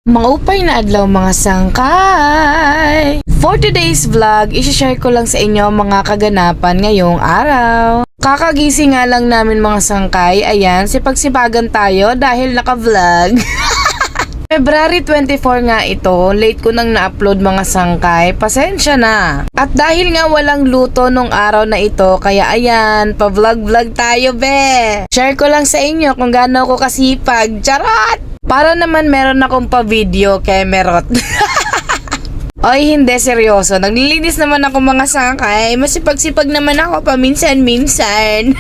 Maupay na adlaw mga sangkay! For today's vlog, isi-share ko lang sa inyo mga kaganapan ngayong araw. Kakagising nga lang namin mga sangkay, ayan, sipagsipagan tayo dahil naka-vlog. February 24 nga ito, late ko nang na-upload mga sangkay, pasensya na. At dahil nga walang luto nung araw na ito, kaya ayan, pa-vlog-vlog tayo be. Share ko lang sa inyo kung gaano ako kasipag, charot! Para naman meron akong pa-video kay Merot. Oy, hindi, seryoso. Naglilinis naman ako mga sangkay. Masipag-sipag naman ako paminsan-minsan.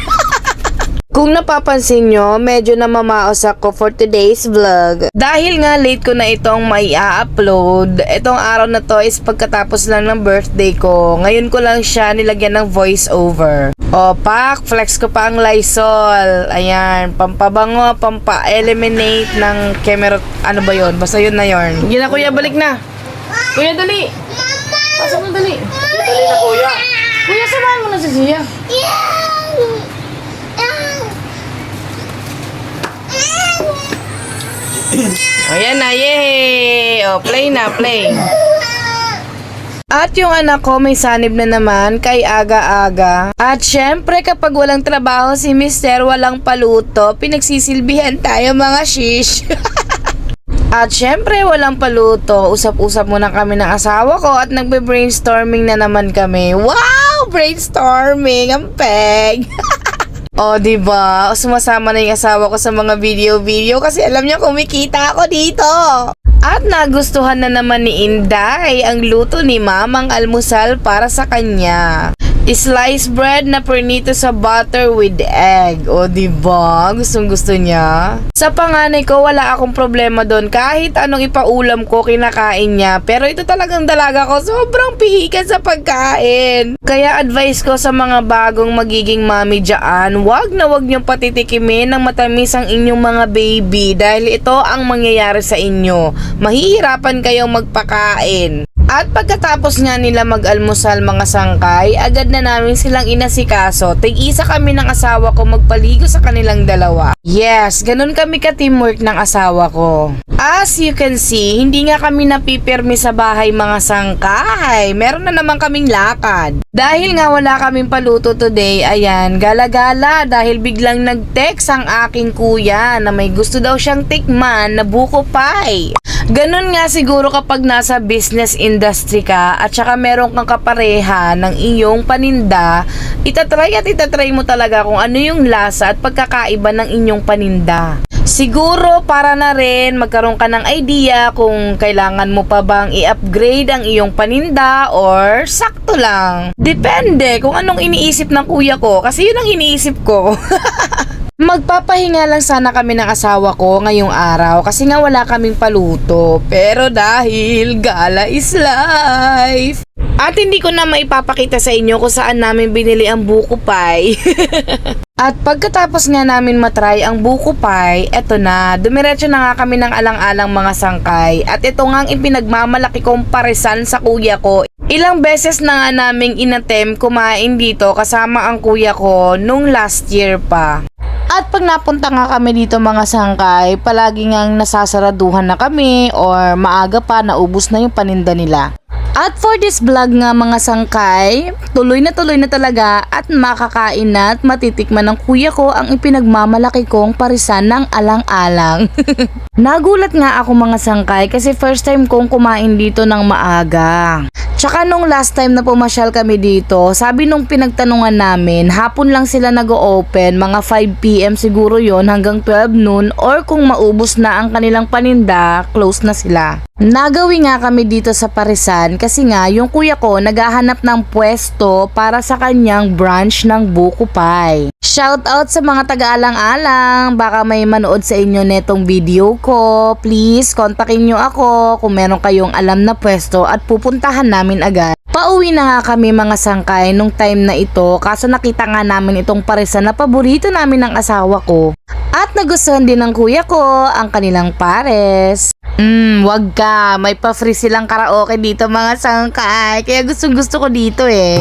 Kung napapansin nyo, medyo namamaos ako for today's vlog. Dahil nga late ko na itong mai-upload. Itong araw na to is pagkatapos lang ng birthday ko. Ngayon ko lang siya nilagyan ng voice over. O, pak, flex ko pa ang Lysol. Ayan, pampabango, pampa-eliminate ng camera. Ano ba yun? Basta yun na yun. Yun na kuya, balik na. Kuya, dali. Pasok na dali. Dali na kuya. Kuya, samahan mo na si Sia. Ayan na, yay! O, play na, play. At yung anak ko may sanib na naman kay aga-aga. At syempre kapag walang trabaho si Mister, walang paluto, pinagsisilbihan tayo mga shish. At syempre walang paluto, usap-usap muna kami ng asawa ko at nagbe-brainstorming na naman kami. Wow! Brainstorming! Ang peg! O, diba? Sumasama na yung asawa ko sa mga video-video kasi alam niya kumikita ako dito. At nagustuhan na naman ni Inday ang luto ni Mamang almusal para sa kanya. Sliced bread na pernito sa butter with egg. O, diba? Gustong gusto niya. Sa panganay ko, wala akong problema doon. Kahit anong ipaulam ko, kinakain niya. Pero ito talagang dalaga ko, sobrang pihikan sa pagkain. Kaya advice ko sa mga bagong magiging mami dyan, wag na wag niyong patitikimin ng matamis ang inyong mga baby dahil ito ang mangyayari sa inyo. Mahihirapan kayong magpakain. At pagkatapos nga nila mag-almusal mga sangkay, agad na namin silang inasikaso. Tig-isa kami ng asawa ko magpaligo sa kanilang dalawa. Yes, ganun kami ka-teamwork ng asawa ko. As you can see, hindi nga kami napipirmi sa bahay mga sangkay. Meron na naman kaming lakad. Dahil nga wala kaming paluto today, ayan, gala-gala dahil biglang nag-text ang aking kuya na may gusto daw siyang tikman na buko pie. Ganun nga siguro kapag nasa business industry ka at saka meron kang kapareha ng iyong paninda, itatry mo talaga kung ano yung lasa at pagkakaiba ng inyong paninda. Siguro para na rin magkaroon ka ng idea kung kailangan mo pa bang i-upgrade ang iyong paninda or sakto lang. Depende kung anong iniisip ng kuya ko kasi yun ang iniisip ko. Magpapahinga lang sana kami ng asawa ko ngayong araw kasi nga wala kaming paluto. Pero dahil gala is life. At hindi ko na maipapakita sa inyo kung saan namin binili ang buko pie. At pagkatapos nga namin matry ang buko pie, eto na, dumiretso na nga kami ng alang-alang mga sangkay. At ito nga ang ipinagmamalaki kong paresan sa kuya ko. Ilang beses na nga naming inatem kumain dito kasama ang kuya ko nung last year pa. At pag napunta nga kami dito mga sangkay, palagi ngang nasasaraduhan na kami or maaga pa naubos na yung paninda nila. At for this vlog nga mga sangkay, tuloy na talaga at makakain na at matitikman ng kuya ko ang ipinagmamalaki kong parisan ng alang-alang. Nagulat nga ako mga sangkay kasi first time kong kumain dito ng maaga. Tsaka nung last time na pumasyal kami dito, sabi nung pinagtanungan namin, hapon lang sila nag-o-open, mga 5 PM siguro yon hanggang 12 noon or kung maubos na ang kanilang paninda, close na sila. Nagawi nga kami dito sa Parisan kasi nga yung kuya ko naghahanap ng pwesto para sa kanyang branch ng buko pie. Shout out sa mga taga-alang-alang, baka may manood sa inyo netong video ko. Please, kontakin nyo ako kung meron kayong alam na pwesto at pupuntahan namin agad. Pauwi na nga kami mga sangkay nung time na ito kaso nakita nga namin itong parisan na paborito namin ng asawa ko. At nagustuhan din ng kuya ko ang kanilang pares. Wag ka, may pa-free silang karaoke dito mga sangkay, kaya gustong gusto ko dito eh.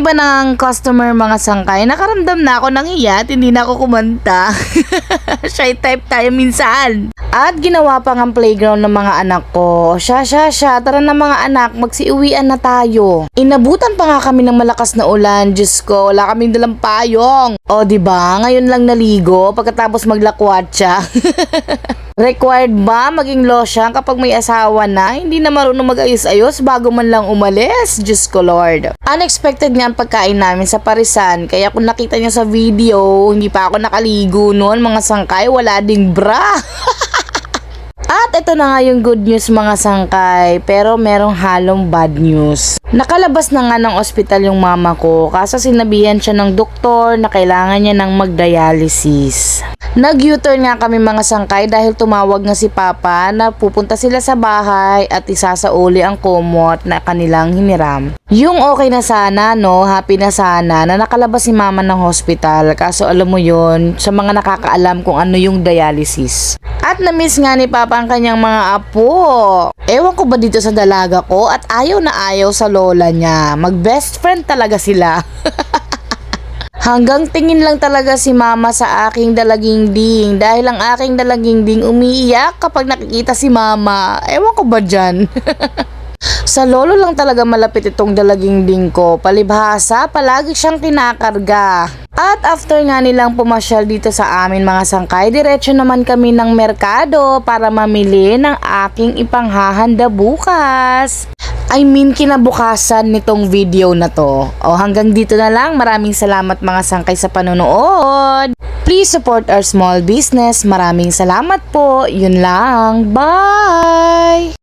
iba ng customer mga sangkay, nakaramdam na ako ng iyat, hindi na ako kumanta. Shy type tayo minsan. At ginawa pa ng playground ng mga anak ko. Siya, tara na mga anak, magsiuwian na tayo. Inabutan pa nga kami ng malakas na ulan, Diyos ko, wala kaming dalang payong. O diba, ngayon lang naligo pagkatapos maglakwatsa. Required ba maging losyang kapag may asawa na? Hindi na marunong mag-ayos-ayos bago man lang umalis? Diyos ko Lord. Unexpected nga ang pagkain namin sa Parisan. Kaya kung nakita niyo sa video, hindi pa ako nakaligo noon mga sangkay. Wala ding bra. At ito na nga yung good news mga sangkay, pero merong halong bad news. Nakalabas na nga ng ospital yung mama ko, kaso sinabihan siya ng doktor na kailangan niya ng mag-dialysis. Nag-U-turn nga kami mga sangkay dahil tumawag nga si Papa na pupunta sila sa bahay at isasauli ang kumot na kanilang hiniram. Yung okay na sana, no, happy na sana na nakalabas si Mama ng hospital, kaso alam mo yon sa mga nakakaalam kung ano yung dialysis. At na-miss nga ni Papa ang kanyang mga apo. Ewan ko ba dito sa dalaga ko at ayaw na ayaw sa lola niya. Mag-best friend talaga sila. Hanggang tingin lang talaga si Mama sa aking dalaging ding dahil ang aking dalaging ding umiiyak kapag nakikita si Mama. Ewan ko ba dyan? Sa lolo lang talaga malapit itong dalaging ding ko. Palibhasa, palagi siyang kinakarga. At after nga nilang pumasyal dito sa amin mga sangkay, diretso naman kami ng merkado para mamili ng aking ipanghahanda bukas. I mean, kinabukasan nitong video na to. O hanggang dito na lang. Maraming salamat mga sangkay sa panonood. Please support our small business. Maraming salamat po. Yun lang. Bye!